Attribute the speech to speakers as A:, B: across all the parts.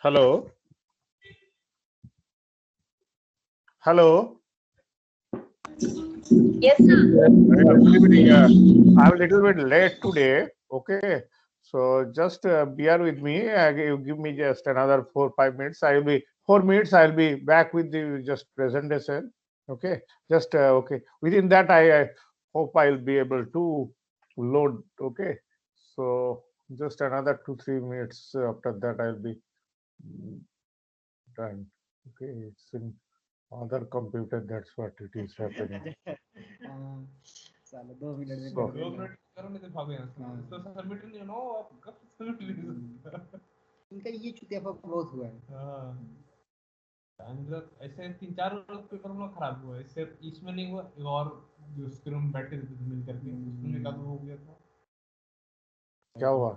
A: Hello. Hello.
B: Yes, sir.
A: Good evening. I'm a little bit late today. Okay. So just bear with me. You give me just another 4 5 minutes. I will be 4 minutes. I'll be back with the just presentation. Okay. Just okay. Within that, I hope I'll be able to load. Okay. So just another 2 3 minutes. After that, I'll be mm, done. Okay. It's in other computer. That's what it is happening.
C: हाँ, साला 2 minute में
A: So
C: कर
D: दो
C: देना।
D: Minute करो नहीं तो भागो यहाँ से
C: हाँ।
D: तो सबमिट नहीं नो आप कब सबमिट
C: इनका ये चुतियापा बहुत हुआ है।
D: हाँ मतलब ऐसे 3 4 पेपर में खराब हुआ है सिर्फ इसमें नहीं हुआ एक और जो उसके रूम में बैठे थे मिल करके उसमें एक आधा हो गया था
A: क्या हुआ?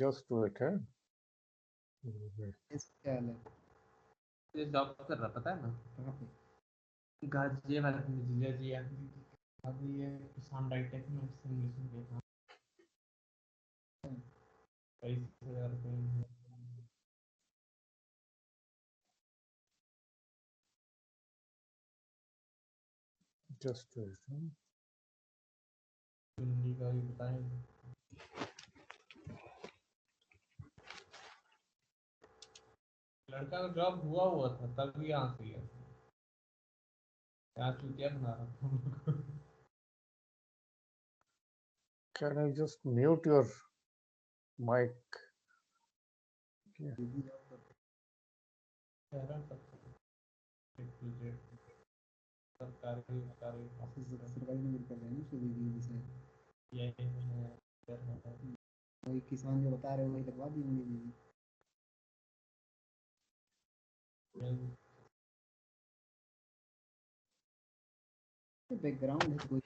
A: Just wait, है?
C: इस क्या हाल है?
D: ये जॉब कर रहा पता है ना
C: कहाँ पे?
D: गाजियाबाद में जीजा जी अभी ये किसान डाइटेक में सिमुलेशन के था 23,000 रुपये
A: Just wait.
D: हिंदी का भी बताएं लड़का का जॉब हुआ था तब यहाँ से गया यहाँ चुतिया बना रहा था
A: Can I just mute your mic?
C: दीदी जाओ तो सरकारी नौकरी कर रहे हैं ना उसको दीदी से। वही किसान जो बता रहे हैं वही लगवा देंगे दीदी। बैकग्राउंड है कोई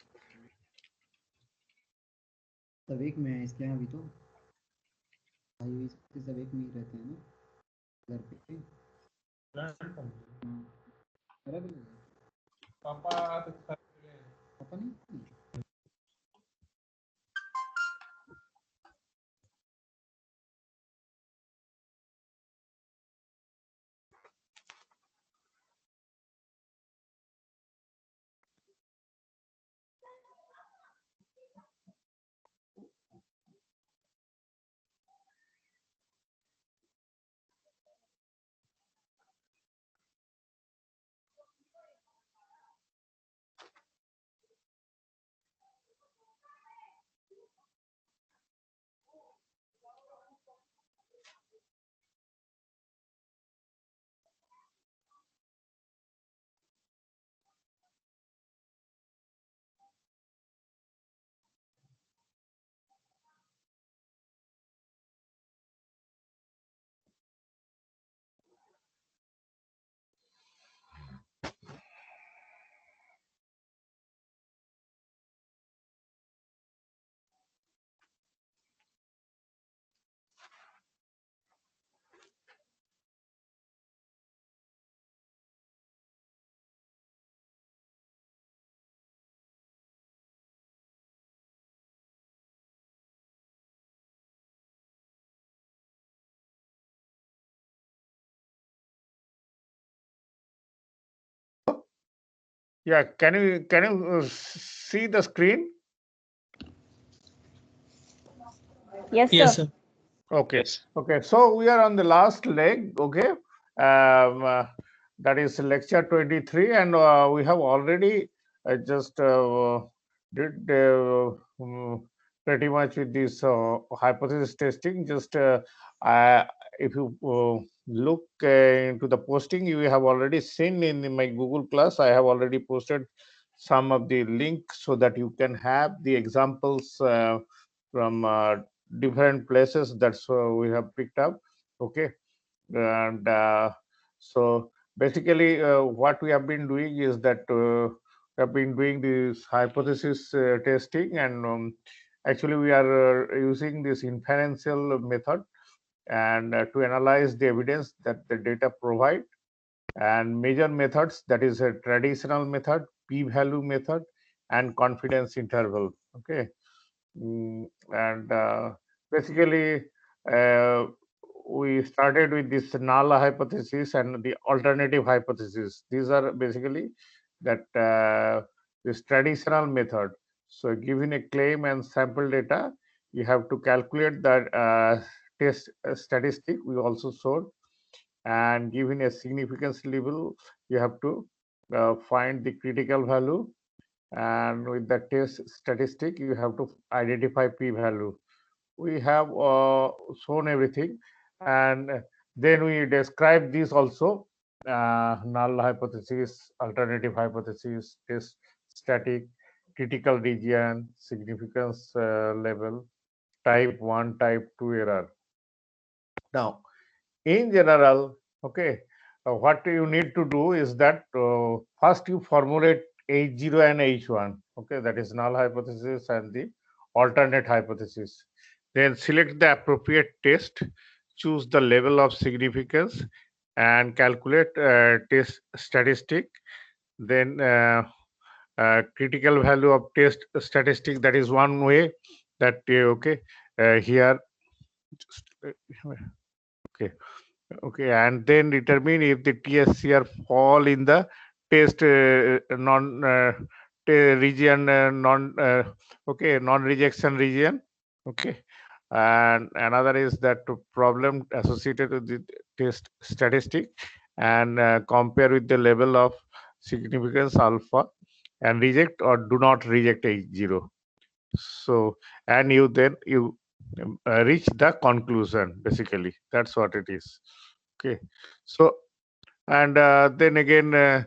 C: सब एक में है इसके यहाँ भी तो भाई इसके सब एक में ही रहते हैं ना घर पे। हाँ अलग अलग है।
D: पापा
C: पापा नहीं
A: Yeah, can you see the screen?
B: Yes, sir.
E: Yes, sir.
A: Okay.
E: Yes.
A: Okay. So we are on the last leg. Okay. That is lecture 23, and we have already just did pretty much with this hypothesis testing. Just if you look into the posting, you have already seen in my Google Class. I have already posted some of the links so that you can have the examples from different places that's we have picked up. Okay. And so basically what we have been doing is that we have been doing this hypothesis testing, and actually we are using this inferential method and to analyze the evidence that the data provide, and major methods, that is a traditional method, p-value method, and confidence interval. Okay. And basically uh, we started with this null hypothesis and the alternative hypothesis. These are basically that this traditional method. So, given a claim and sample data, you have to calculate that test statistic. We also showed, and given a significance level, you have to find the critical value, and with the test statistic, you have to identify p-value. We have shown everything, and then we describe this also, null hypothesis, alternative hypothesis, test static, critical region, significance level, type 1, type 2 error. Now, in general, okay, what you need to do is that first you formulate H0 and H1, okay, that is null hypothesis and the alternate hypothesis. Then select the appropriate test, choose the level of significance, and calculate test statistic. Then critical value of test statistic, that is one way that okay, here just, okay. Okay, and then determine if the TSCR fall in the test non region, non okay, non-rejection region. Okay, and another is that problem associated with the test statistic, and compare with the level of significance alpha, and reject or do not reject H0. So, and you then you reach the conclusion. Basically, that's what it is. Okay, so, and then again,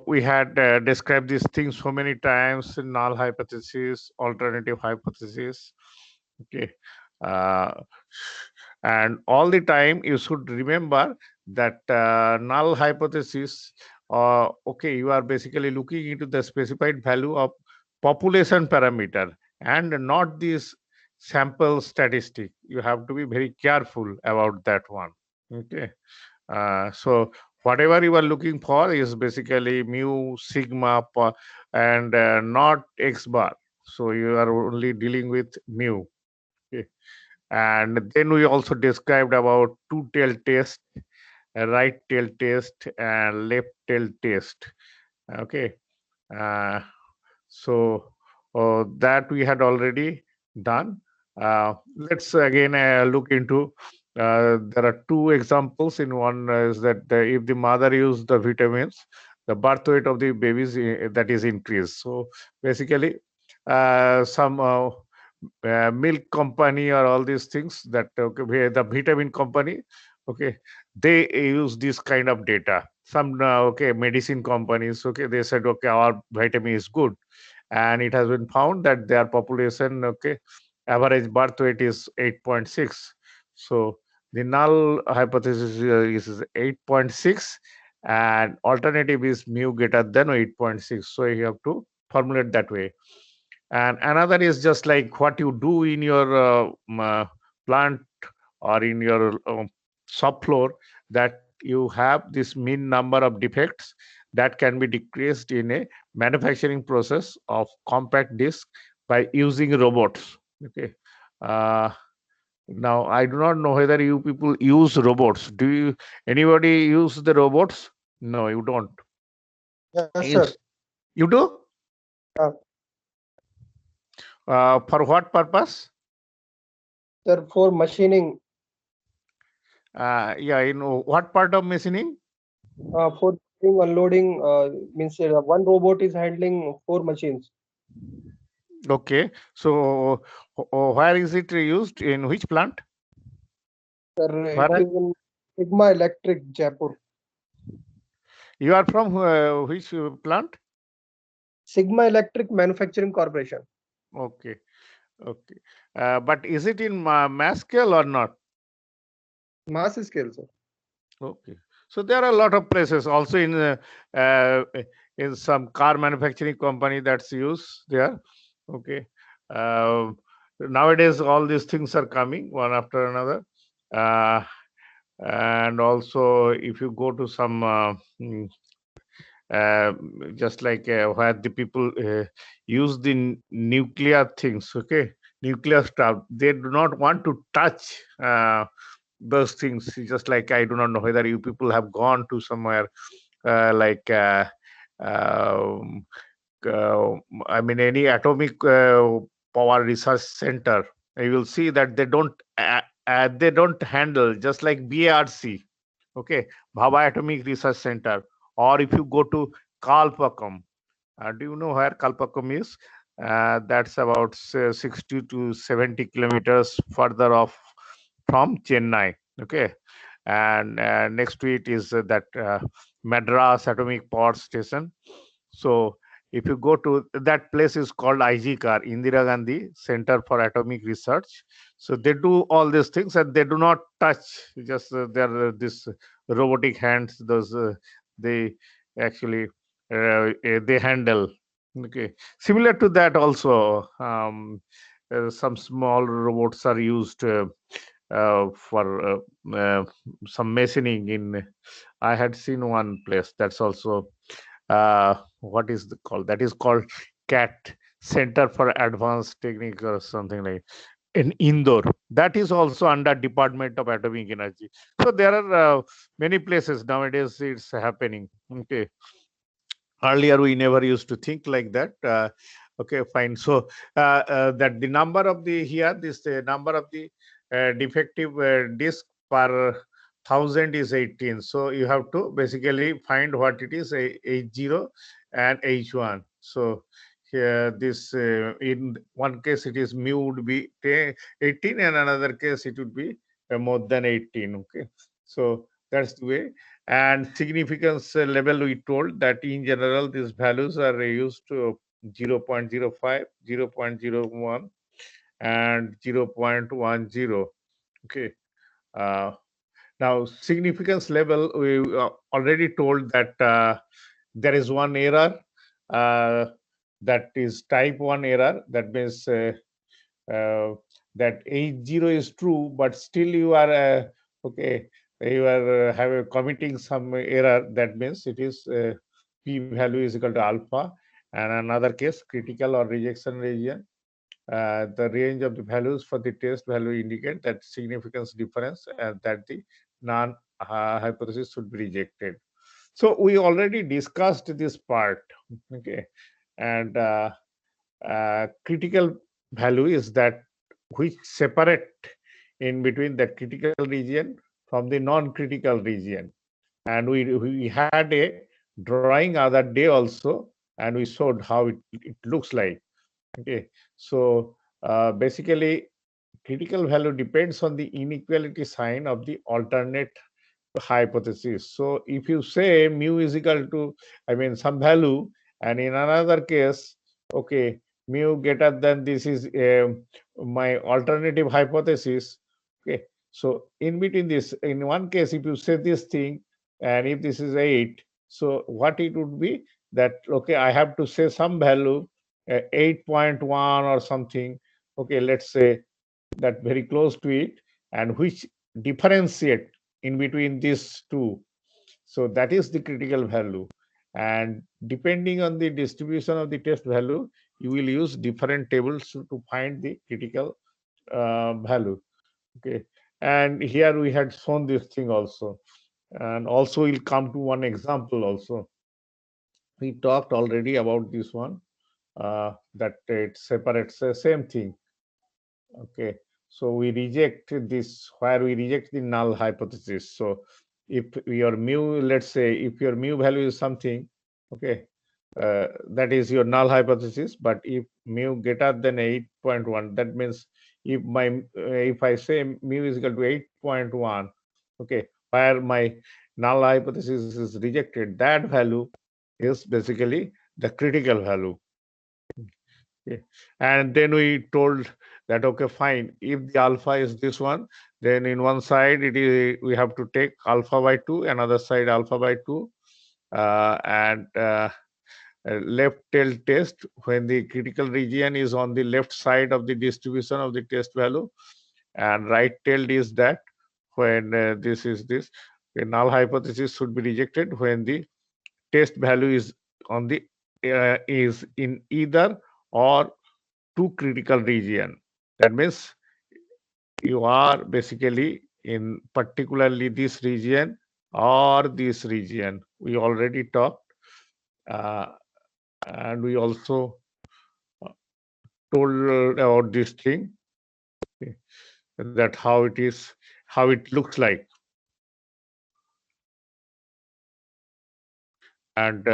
A: we had described these things so many times: null hypothesis, alternative hypothesis. Okay, uh, and all the time you should remember that null hypothesis. Okay, you are basically looking into the specified value of population parameter and not this sample statistic. You have to be very careful about that one. Okay. So whatever you are looking for is basically mu, sigma, and not x bar. So you are only dealing with mu. Okay. And then we also described about two tail test, a right tail test, and left tail test. Okay. Uh, so that we had already done. Let's again look into. There are two examples. In one is that if the mother used the vitamins, the birth weight of the babies that is increased. So basically, some milk company or all these things that okay, the vitamin company, okay, they use this kind of data. Some okay, medicine companies, okay, they said okay, our vitamin is good, and it has been found that their population, okay, average birth weight is 8.6. So the null hypothesis is 8.6, and alternative is mu greater than 8.6. So you have to formulate that way. And another is just like what you do in your plant or in your shop floor, that you have this mean number of defects that can be decreased in a manufacturing process of compact disc by using robots. Okay. Uh, Now I do not know whether you people use robots. Do you anybody use the robots? No, you don't.
E: Yes, sir.
A: Yes. You do?
E: Yeah.
A: For what purpose?
E: Sir, for machining,
A: Yeah, in what part of machining?
E: for unloading, means one robot is handling 4 machines.
A: Okay. So where is it used? In which plant?
E: Sir, it
A: Where
E: is in Sigma Electric, Jaipur.
A: you are from? Which plant?
E: Sigma Electric Manufacturing Corporation.
A: Okay. Okay. But is it in mass scale or not?
E: Mass scale, sir.
A: Okay. So there are a lot of places also uh, in some car manufacturing company that's used there. Okay. Uh, Nowadays all these things are coming one after another. Uh, and also if you go to some uh, just like where the people use the nuclear things, okay, nuclear stuff. They do not want to touch those things. Just like I do not know whether you people have gone to somewhere like um, uh, I mean any atomic power research center. You will see that they don't handle, just like BARC, okay, Bhabha Atomic Research Center, or if you go to Kalpakam. Do you know where Kalpakam is? That's about 60 to 70 kilometers further off from Chennai. Okay, and next to it is that Madras Atomic Power Station. So if you go to that place, is called IGCAR, Indira Gandhi Center for Atomic Research. So they do all these things and they do not touch. Just there this robotic hands. Those they actually they handle. Okay, similar to that also. Some small robots are used for some machining in. I had seen one place that's also what is the called? That is called CAT, Center for Advanced Technique or something like in Indore. That is also under Department of Atomic Energy. So there are many places nowadays it's happening. Okay, earlier we never used to think like that. Okay, fine. So that the number of the here this number of the defective disk per thousand is 18. So you have to basically find what it is, H0 and H1. So here this in one case it is mu would be 18, and another case it would be more than 18. Okay, so that's the way. And significance level, we told that in general these values are used to 0 0.05, 0 0.01, and 0.10. Okay. uh, Now significance level, we already told that there is one error, uh, that is type 1 error. That means uh, that H0 is true, but still you are okay. You are committing some error. That means it is p value is equal to alpha. And another case, critical or rejection region. The range of the values for the test value indicate that significance difference, and that the non hypothesis should be rejected. So we already discussed this part. Okay, and critical value is that which separate in between the critical region from the non-critical region. And we had a drawing other day also, and we showed how it looks like. Okay, so basically critical value depends on the inequality sign of the alternate hypothesis. So if you say mu is equal to, I mean, some value, and in another case, okay, mu greater than this is my alternative hypothesis. Okay, so in between this, in one case, if you say this thing, and if this is 8, so what it would be that, okay, I have to say some value, 8.1 or something. Okay, let's say that very close to it, and which differentiate in between these two. So that is the critical value. And depending on the distribution of the test value, you will use different tables to find the critical value. Okay, and here we had shown this thing also. And also we'll come to one example also. We talked already about this one, that it separates the same thing. Okay, so we reject this, where we reject the null hypothesis. So if your mu, let's say, if your mu value is something, okay, that is your null hypothesis. But if mu greater than 8.1, that means if I say mu is equal to 8.1, okay, where my null hypothesis is rejected, that value is basically the critical value. Okay. And then we told that, okay, fine, if the alpha is this one, then in one side it is, we have to take alpha by 2, another side alpha by 2, and left tail test when the critical region is on the left side of the distribution of the test value, and right tailed is that when this is this. The null hypothesis should be rejected when the test value is on the is in either or two critical region. That means you are basically in particularly this region or this region. We already talked, uh, and we also told about this thing, okay, that how it is, how it looks like. And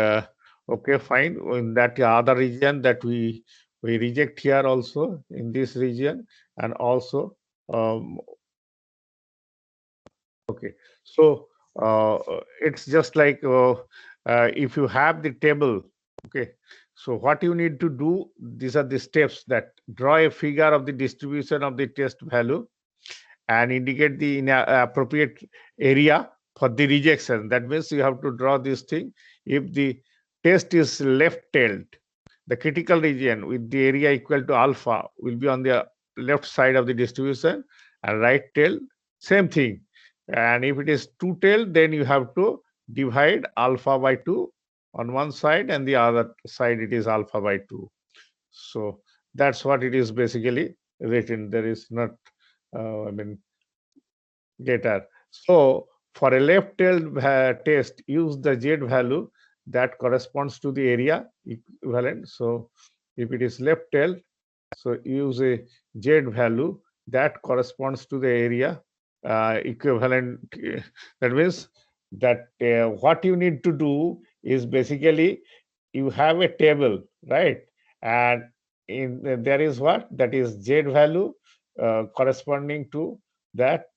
A: okay, fine, in that other region that we reject here also in this region, and also um, okay. So it's just like if you have the table, okay. So what you need to do, these are the steps: that draw a figure of the distribution of the test value and indicate the appropriate area for the rejection. That means you have to draw this thing. If the test is left-tailed, the critical region with the area equal to alpha will be on the left side of the distribution, and right tail, same thing. And if it is two-tailed, then you have to divide alpha by 2 on one side, and the other side it is alpha by 2. So that's what it is basically written. There is not, I mean, later. So for a left-tailed test, use the Z value that corresponds to the area equivalent. So if it is left-tailed, so use a Z value that corresponds to the area equivalent. That means that what you need to do is basically you have a table, right? And in there is what, that is Z value corresponding to that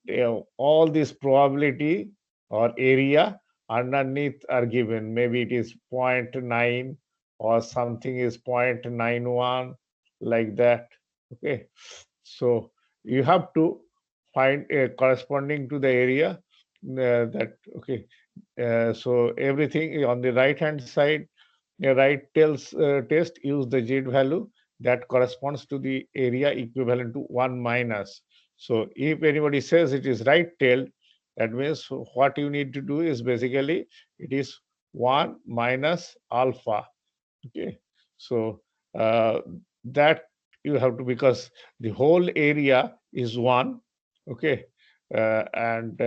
A: all this probability or area underneath are given. Maybe it is zero point 0.9 or something is 0.91, like that. Okay. So you have to find a corresponding to the area that, okay. So everything on the right hand side, a right tails test, use the Z value that corresponds to the area equivalent to 1 minus. So if anybody says it is right tailed, that means what you need to do is basically it is 1 minus alpha. Okay. So that you have to, because the whole area is 1. Okay. And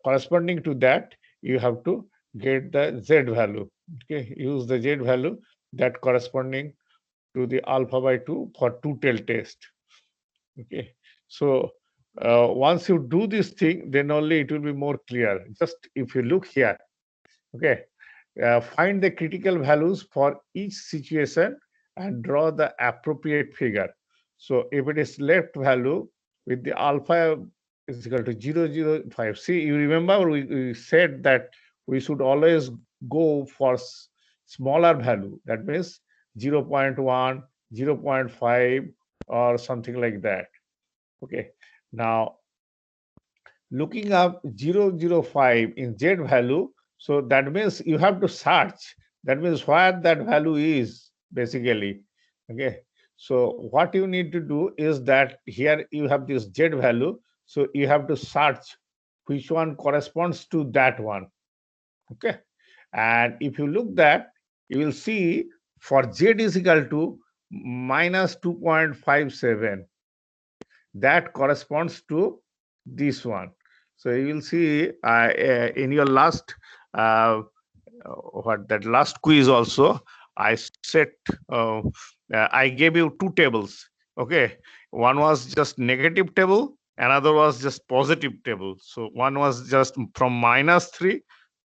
A: corresponding to that, you have to get the Z value. Okay. Use the Z value that corresponding to the alpha by 2 for two-tail test. Okay. So once you do this thing, then only it will be more clear. Just if you look here, okay, find the critical values for each situation and draw the appropriate figure. So if it is left value with the alpha is equal to 0.005. See, you remember we said that we should always go for smaller value. That means 0 0.1, 0 0.5, or something like that. Okay. Now, looking up 0.005 in Z value, so that means you have to search. That means where that value is basically. Okay. So what you need to do is that here you have this Z value. So you have to search which one corresponds to that one. Okay. And if you look that, you will see for Z is equal to minus 2.57, that corresponds to this one. So you will see in your last what that last quiz also, I set I gave you two tables. Okay, one was just negative table, another was just positive table. So one was just from -3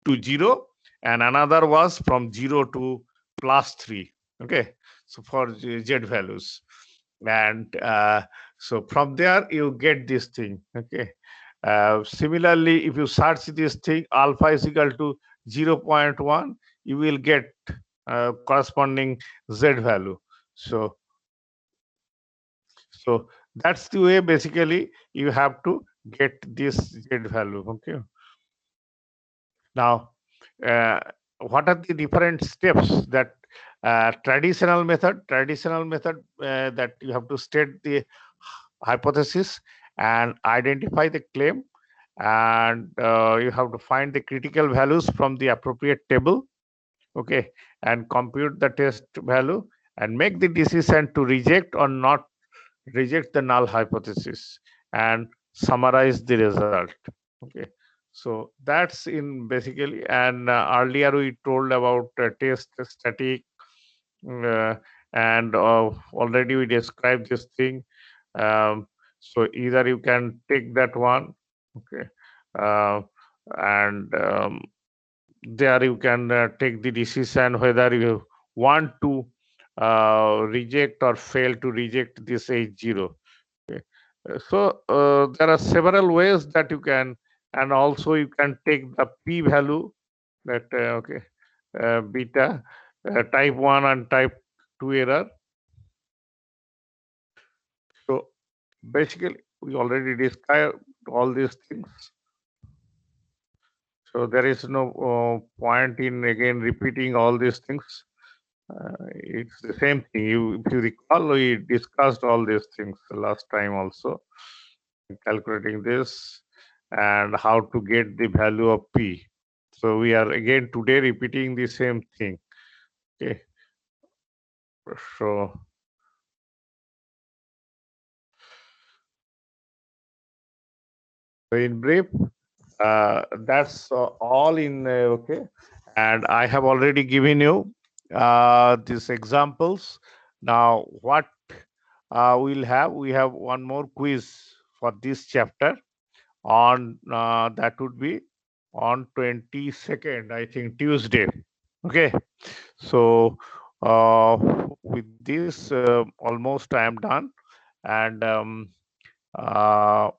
A: to 0, and another was from 0 to +3. Okay, so for Z values, and so from there you get this thing. Okay. Similarly, if you search this thing alpha is equal to 0.1, you will get corresponding Z value. So that's the way basically you have to get this Z value. Okay. Now, what are the different steps that traditional method that you have to state the hypothesis and identify the claim, and you have to find the critical values from the appropriate table. Okay, and compute the test value and make the decision to reject or not reject the null hypothesis, and summarize the result. Okay, so that's in basically. And earlier we told about test static, uh, and already we described this thing. So either you can take that one, okay, uh, and there you can take the decision whether you want to reject or fail to reject this H0. Okay. So there are several ways that you can, and also you can take the p value, that okay, beta, type 1 and type 2 error. So basically we already described all these things. So there is no point in again repeating all these things. It's the same thing. If you recall, we discussed all these things last time also, calculating this and how to get the value of p. So we are again today repeating the same thing. Okay. So in brief, that's all in okay. And I have already given you these examples. Now, what we'll have, we have one more quiz for this chapter on that would be on 22nd, I think Tuesday. Okay, so with this almost I am done. And uh,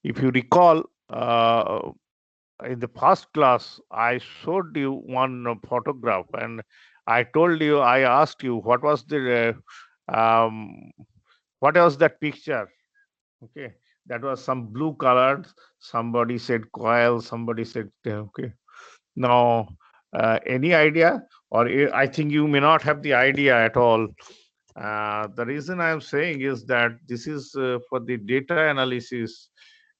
A: if you recall, in the first class I showed you one photograph, and I told you, I asked you what was the what was that picture. Okay, that was some blue colored, somebody said coil, somebody said okay. Now any idea, or I think you may not have the idea at all. The reason I am saying is that this is for the data analysis.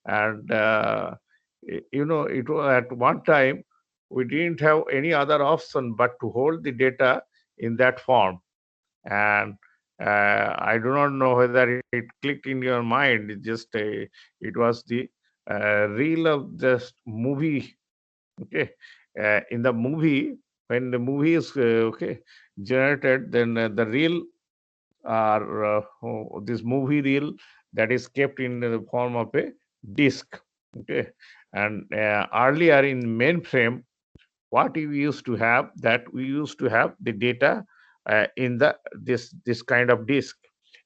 A: And you know, it was at one time we didn't have any other option but to hold the data in that form. And I do not know whether it clicked in your mind. It was the reel of just movie. Okay, in the movie, when the movie is okay generated, then the reel or this movie reel, that is kept in the form of a disk. Okay, and earlier in mainframe, what we used to have, that we used to have the data in the this kind of disk.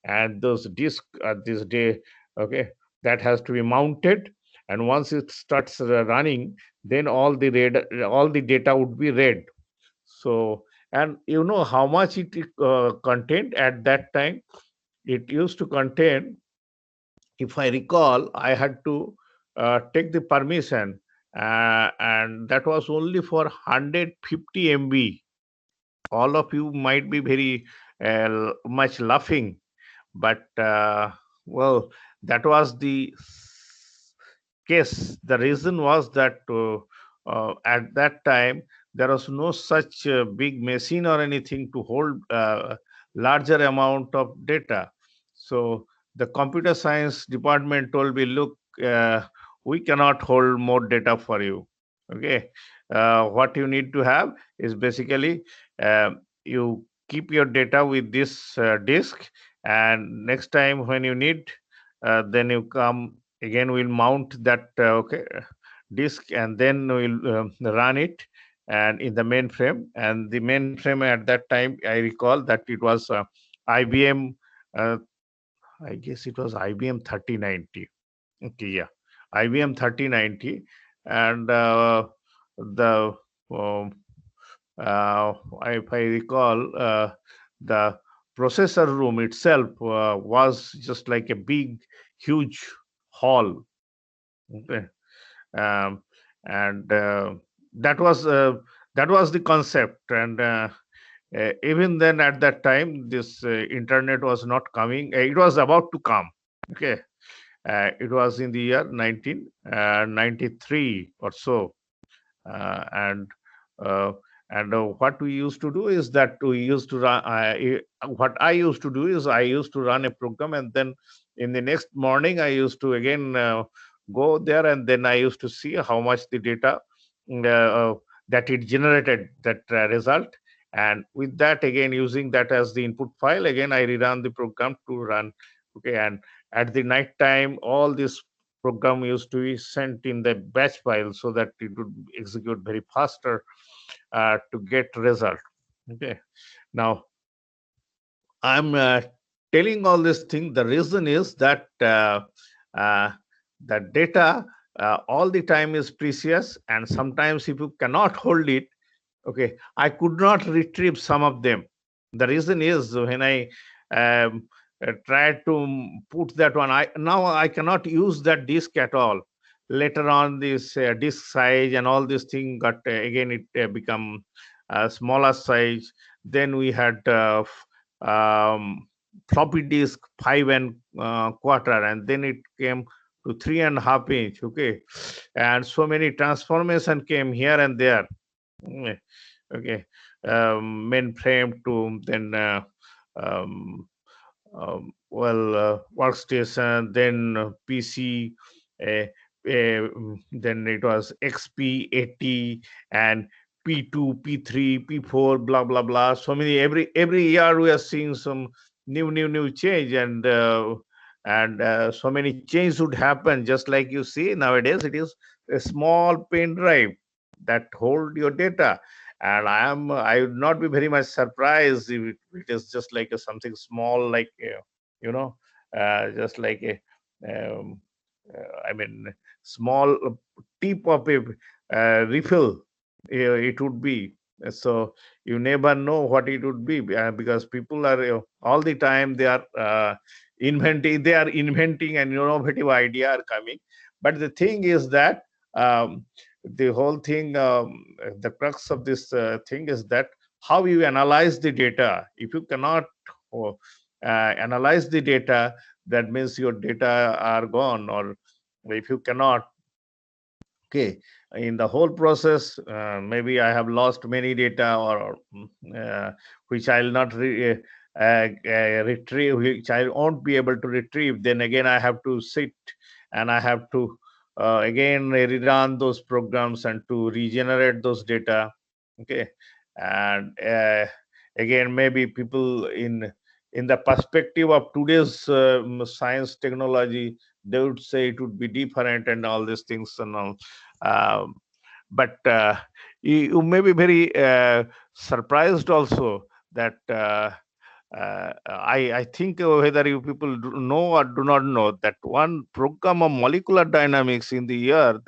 A: And those disk this day, okay, that has to be mounted. And once it starts running, then all the data would be read. So, and you know how much it contained at that time. It used to contain, if I recall, I had to take the permission, and that was only for 150 MB. All of you might be very much laughing, but well, that was the case. The reason was that at that time there was no such big machine or anything to hold larger amount of data. So the computer science department told me, look, we cannot hold more data for you. Okay, what you need to have is basically you keep your data with this disk, and next time when you need, then you come again, we'll mount that okay disk, and then we'll run it and in the mainframe. And the mainframe at that time, I recall that it was IBM, uh, I guess it was IBM 3090. Okay, yeah, IBM 3090. And the um, uh, if I recall, the processor room itself was just like a big, huge hall. Okay. Um, and that was the concept. And even then, at that time, this internet was not coming. It was about to come. Okay. It was in the year 1993 or so. And uh, And what we used to do is that we used to run. What I used to do is I used to run a program, and then in the next morning I used to again go there, and then I used to see how much the data that it generated that result. And with that, again using that as the input file, again I rerun the program to run. Okay, and at the night time, all this program used to be sent in the batch file so that it would execute very faster to get result. Okay, now I'm telling all this thing. The reason is that uh, the data all the time is precious, and sometimes if you cannot hold it, okay, I could not retrieve some of them. The reason is when I tried to put that one, I now I cannot use that disk at all. Later on, this disk size and all this thing got again it become smaller size. Then we had floppy disk 5 and quarter, and then it came to 3.5 inch. Okay, and so many transformation came here and there. Mm, okay, mainframe to then um, workstation, then PC, then it was XP80 and P2, P3, P4, blah blah blah. So many every year we are seeing some new change, and so many change would happen. Just like you see nowadays, it is a small pen drive that hold your data. And I would not be very much surprised if it is just like a something small, like you know just like a um, I mean small tip of a refill. It would be. So you never know what it would be, because people are all the time they are inventing and innovative idea are coming. But the thing is that um, the whole thing, the crux of this thing is that how you analyze the data. If you cannot oh, analyze the data, that means your data are gone. Or if you cannot, okay, in the whole process, maybe I have lost many data, or which I'll not retrieve, which I won't be able to retrieve. Then again I have to sit and I have to again rerun those programs and to regenerate those data. Okay, and again maybe people in the perspective of today's science technology, they would say it would be different and all these things and all. um, but you may be very surprised also that I think whether you people know or do not know that one program of molecular dynamics in the year,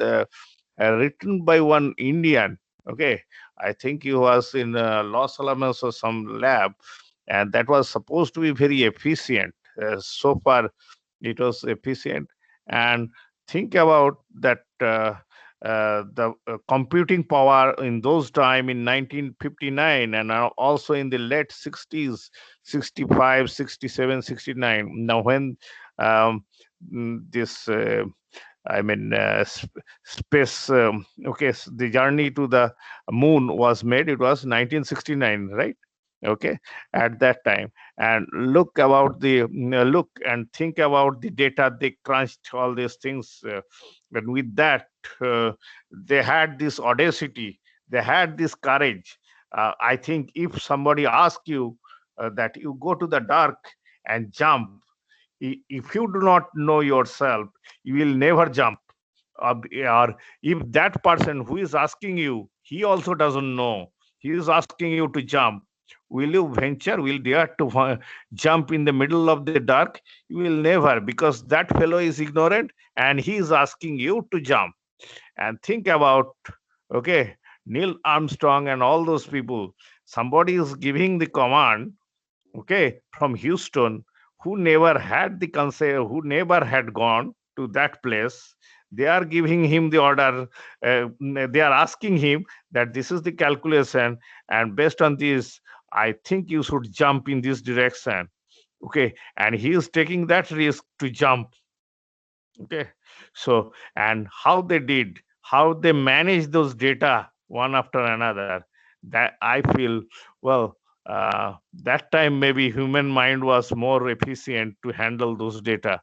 A: written by one Indian. Okay, I think he was in Los Alamos or some lab, and that was supposed to be very efficient. So far, it was efficient. And think about that. The computing power in those time in 1959, and also in the late 60s, 65, 67, 69. Now when this I mean, space. Okay, the journey to the moon was made. It was 1969, right? Okay, at that time, and look about the look and think about the data they crunched, all these things, and with that, they had this audacity, they had this courage. I think if somebody asks you that you go to the dark and jump, if you do not know yourself, you will never jump. Or if that person who is asking you, he also doesn't know, he is asking you to jump, will you venture, will dare to jump in the middle of the dark? You will never, because that fellow is ignorant and he is asking you to jump. And think about, okay, Neil Armstrong and all those people, somebody is giving the command, okay, from Houston, who never had the concept, who never had gone to that place. They are giving him the order. They are asking him that this is the calculation, and based on this, I think you should jump in this direction. Okay, and he is taking that risk to jump. Okay, so and how they did, how they managed those data one after another. that I feel, well, that time maybe human mind was more efficient to handle those data.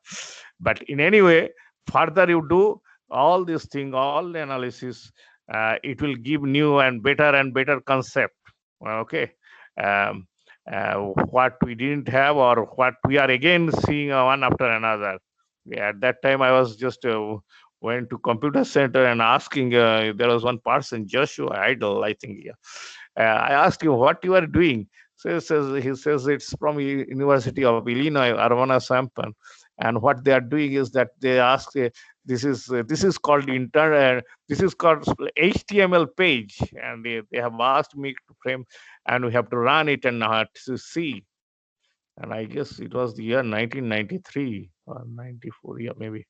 A: But in any way, further you do all this thing, all the analysis, it will give new and better concept. Okay. Um, what we didn't have or what we are again seeing one after another. Yeah, at that time, I was just went to computer center and asking. There was one person, Joshua Idol, I think. Yeah. I asked him what you are doing. So he says it's from University of Illinois, Urbana-Champaign, and what they are doing is that they ask. This is called this is called HTML page, and they have asked me to frame, and we have to run it and to see. And I guess it was the year 1993 or 94, yeah, maybe.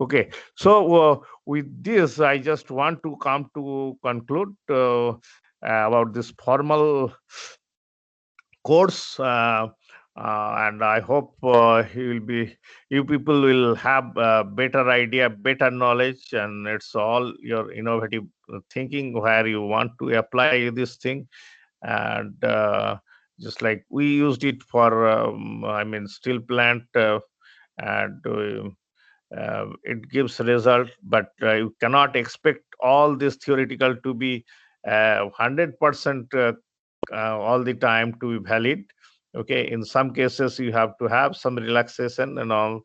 A: Okay, so with this, I just want to come to conclude about this formal course, and I hope you people will have a better idea, better knowledge, and it's all your innovative thinking where you want to apply this thing. And just like we used it for, I mean, steel plant, and it gives result, but you cannot expect all this theoretical to be 100% all the time to be valid. Okay, in some cases you have to have some relaxation and all,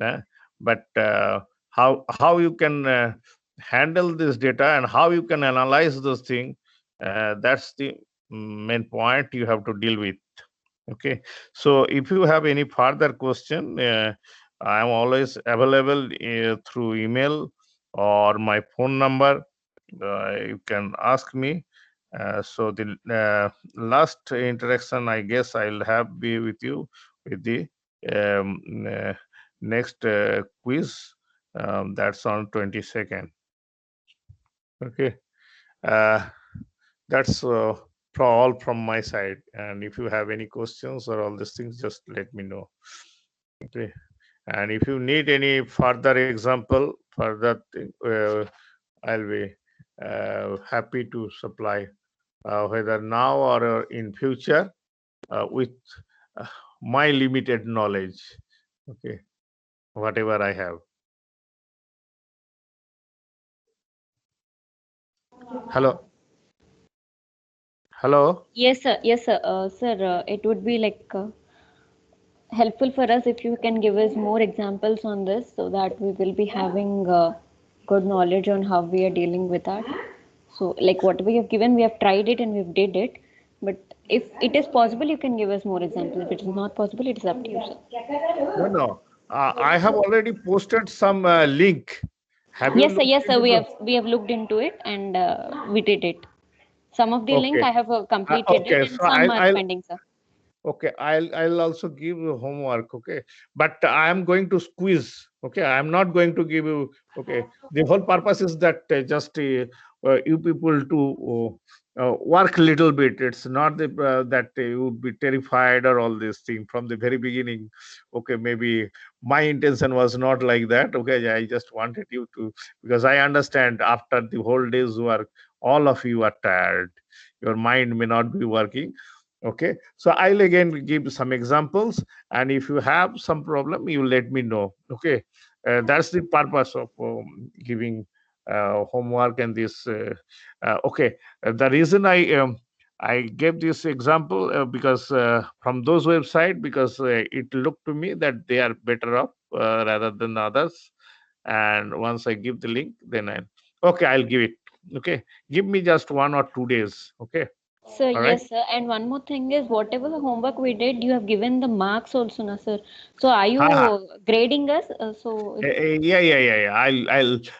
A: eh, but how you can handle this data and how you can analyze those things, that's the main point you have to deal with. Okay, so if you have any further question, I am always available through email or my phone number. You can ask me. So the last interaction, I guess I'll have be with you with the um, uh, next quiz. That's on 22nd. Okay. Uh, that's all from my side. And if you have any questions or all these things, just let me know. Okay. And if you need any further example, further thing, I'll be happy to supply, whether now or in future, with uh, my limited knowledge. Okay, whatever I have. Hello, hello.
B: Yes, sir. Yes, sir. Sir, it would be like helpful for us if you can give us more examples on this so that we will be having good knowledge on how we are dealing with that. So, like what we have given, we have tried it and we've did it. But if it is possible, you can give us more examples. If it is not possible, it is up to you, sir.
A: No, no. I have already posted some link. Have you
B: Yes, sir.
A: looked
B: Yes, sir.
A: into the?
B: We have looked into it and we did it. Some of the link
A: Okay.
B: I have completed it,
A: Okay.
B: and
A: So
B: some
A: I'll
B: are
A: I'll
B: pending, sir.
A: Okay, I'll also give you homework. Okay, but I am going to squeeze. Okay, I am not going to give you. Okay, the whole purpose is that just you people to work a little bit. It's not that you would be terrified or all this thing from the very beginning. Okay, maybe my intention was not like that. Okay, I just wanted you to, because I understand after the whole day's work, all of you are tired. Your mind may not be working. Okay, so I'll again give some examples, and if you have some problem, you let me know. Okay, that's the purpose of giving homework and this. Okay, the reason I gave this example because from those website, because it looked to me that they are better off rather than others. And once I give the link, then I'll give it. Okay, give me just 1 or 2 days. Okay,
B: So
A: all right.
B: yes, sir. And one more thing is, whatever the homework we did, you have given the marks also, na, sir. So are
A: Ha ha.
B: you grading us? So if
A: Yeah.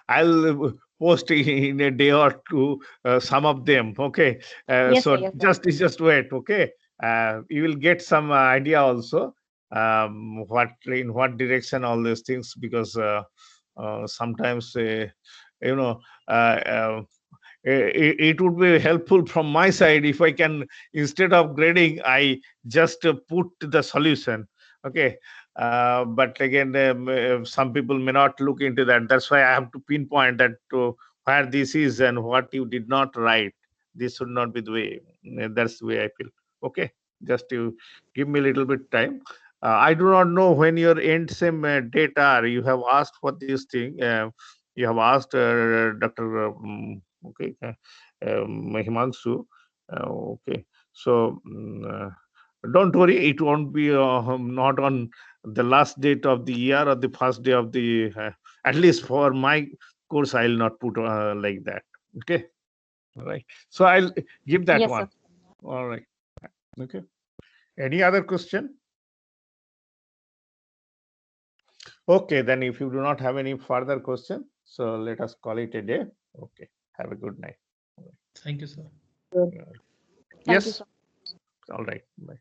A: I'll post in a day or two some of them. Okay,
B: yes, sir.
A: so
B: Yes, sir.
A: just wait. Okay, you will get some idea also, what in what direction all these things, because sometimes you know. Uh, uh, it would be helpful from my side if I can, instead of grading, I just put the solution. Okay, but again, some people may not look into that. That's why I have to pinpoint that to where this is and what you did not write. this should not be the way. That's the way I feel. Okay, just to give me a little bit time. I do not know when your end sem date are. You have asked for this thing. You have asked Dr. Okay, Himanshu. Okay, so don't worry, it won't be not on the last date of the year or the first day of the. At least for my course, I'll not put like that. Okay, all right. So I'll give that
B: Yes,
A: one.
B: sir.
A: All right. Okay. Any other question? Okay, then if you do not have any further question, so let us call it a day. Okay. Have a good night.
D: Thank you, sir.
B: Thank you,
A: Yes.
B: sir.
A: All right. Bye.